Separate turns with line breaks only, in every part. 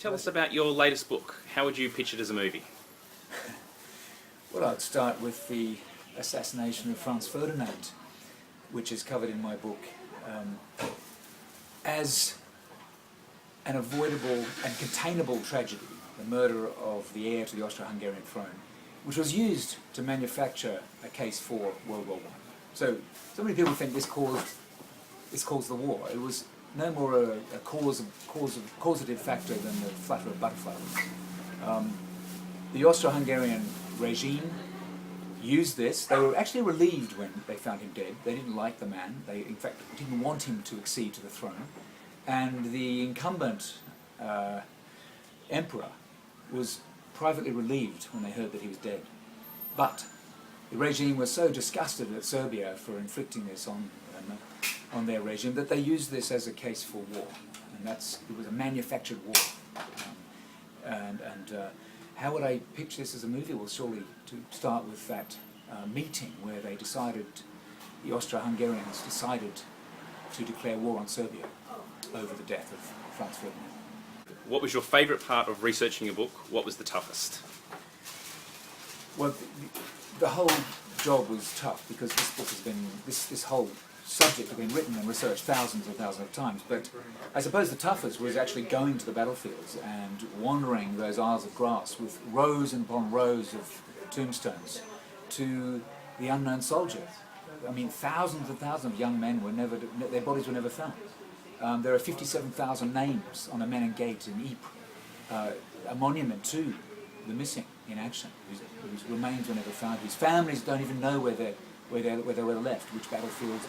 Tell us about your latest book. How would you pitch it as a movie?
Well, I'd start with the assassination of Franz Ferdinand, which is covered in my book as an avoidable and containable tragedy, the murder of the heir to the Austria-Hungarian throne, which was used to manufacture a case for World War I. So many people think this caused the war. It was no more a causative factor than the flutter of butterflies. The Austro-Hungarian regime used this. They were actually relieved when they found him dead. They didn't like the man. They, in fact, didn't want him to accede to the throne. And the incumbent emperor was privately relieved when they heard that he was dead. But the regime was so disgusted at Serbia for inflicting this on their regime that they used this as a case for war. And it was a manufactured war. How would I pitch this as a movie? Well, surely to start with that meeting where they decided, the Austro-Hungarians decided to declare war on Serbia over the death of Franz Ferdinand.
What was your favourite part of researching your book? What was the toughest?
Well, the whole job was tough because this book has been, this whole subject has been written and researched thousands and thousands of times, but I suppose the toughest was actually going to the battlefields and wandering those aisles of grass with rows and upon rows of tombstones to the unknown soldier. I mean, thousands and thousands of young men their bodies were never found. There are 57,000 names on a Menin Gate in Ypres, a monument to the missing in action, whose remains were never found, whose families don't even know where they were left, which battlefields,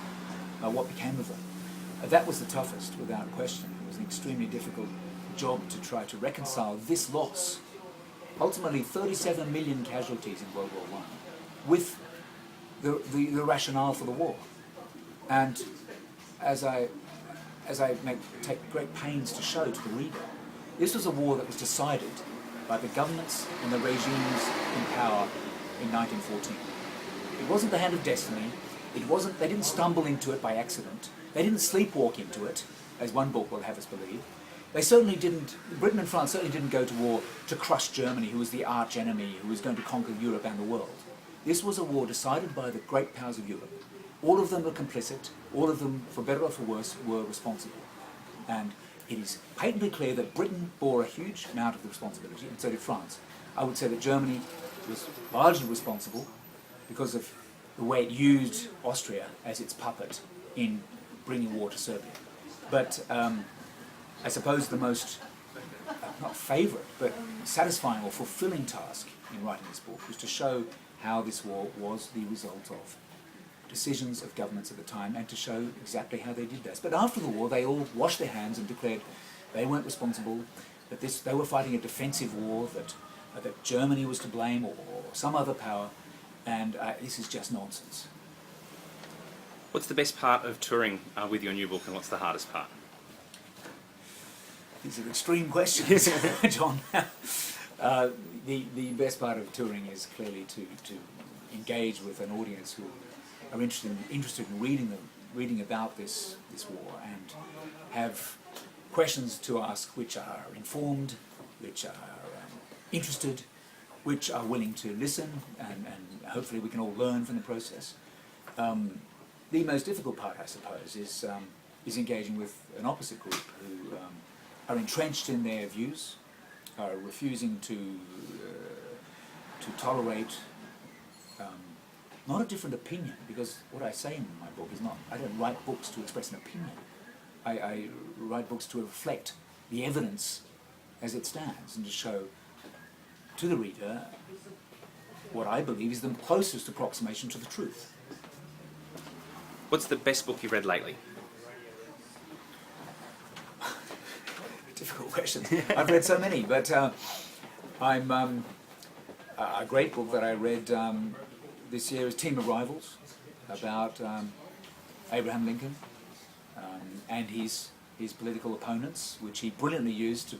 what became of them. That was the toughest, without question. It was an extremely difficult job to try to reconcile this loss, ultimately 37 million casualties in World War I, with the rationale for the war. And as I take great pains to show to the reader, this was a war that was decided by the governments and the regimes in power in 1914. It wasn't the hand of destiny. They didn't stumble into it by accident. They didn't sleepwalk into it, as one book will have us believe. Britain and France certainly didn't go to war to crush Germany, who was the arch enemy, who was going to conquer Europe and the world. This was a war decided by the great powers of Europe. All of them were complicit. All of them, for better or for worse, were responsible. And it is patently clear that Britain bore a huge amount of the responsibility, and so did France. I would say that Germany was largely responsible because of the way it used Austria as its puppet in bringing war to Serbia. But I suppose the most, not favourite, but satisfying or fulfilling task in writing this book was to show how this war was the result of decisions of governments at the time, and to show exactly how they did this. But after the war, they all washed their hands and declared they weren't responsible, that they were fighting a defensive war, that Germany was to blame or some other power, and this is just nonsense.
What's the best part of touring with your new book, and what's the hardest part?
These are extreme questions, John. The best part of touring is clearly to engage with an audience who are interested in reading about this war, and have questions to ask which are informed, which are interested, which are willing to listen, and hopefully we can all learn from the process. The most difficult part, I suppose, is engaging with an opposite group who are entrenched in their views, are refusing to tolerate not a different opinion, because what I say in my book is not, I don't write books to express an opinion. I write books to reflect the evidence as it stands, and to show to the reader what I believe is the closest approximation to the truth.
What's the best book you've read lately?
Difficult question. I've read so many, but a great book that I read this year is Team of Rivals, about Abraham Lincoln and his political opponents, which he brilliantly used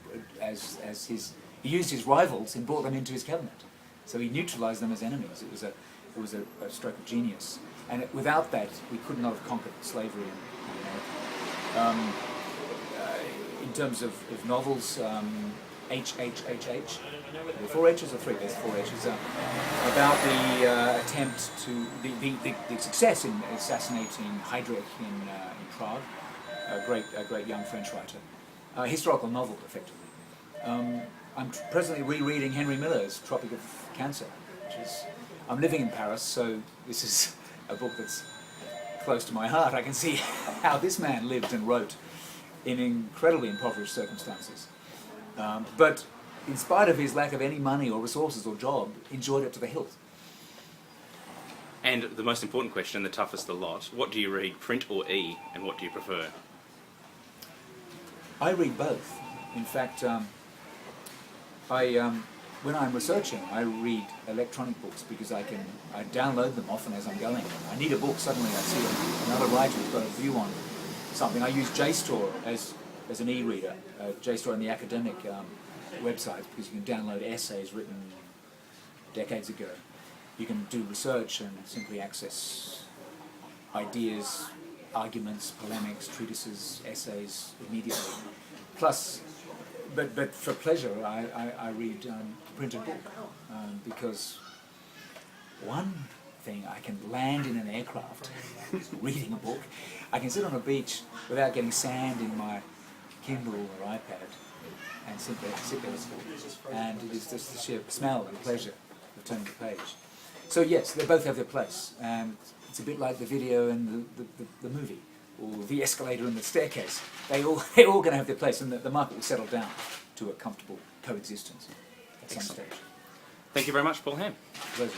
he used his rivals and brought them into his cabinet. So he neutralized them as enemies. It was a stroke of genius. And without that, we could not have conquered slavery in America. In terms of novels, HHHH. Are there 4 H's or 3? There's 4 H's. About the attempt to the success in assassinating Heydrich in Prague, a great young French writer, a historical novel, effectively. I'm presently rereading Henry Miller's Tropic of Cancer, which is. I'm living in Paris, so this is a book that's close to my heart. I can see how this man lived and wrote in incredibly impoverished circumstances. But in spite of his lack of any money or resources or job, enjoyed it to the hilt.
And the most important question, the toughest of the lot, what do you read, print or e, and what do you prefer?
I read both. In fact, when I'm researching, I read electronic books because I download them often as I'm going. I need a book, suddenly I see another writer who's got a view on something. I use JSTOR as an e-reader, JSTOR on the academic website, because you can download essays written decades ago. You can do research and simply access ideas, arguments, polemics, treatises, essays immediately. Plus, but for pleasure, I read printed book because one thing, I can land in an aircraft reading a book. I can sit on a beach without getting sand in my Kindle or iPad and simply sit there and it is just the sheer smell and pleasure of turning the page. So yes, they both have their place, and it's a bit like the video and the movie, or the escalator and the staircase. They're all going to have their place, and the market will settle down to a comfortable coexistence at some stage.
Thank you very much, Paul Ham.
Pleasure.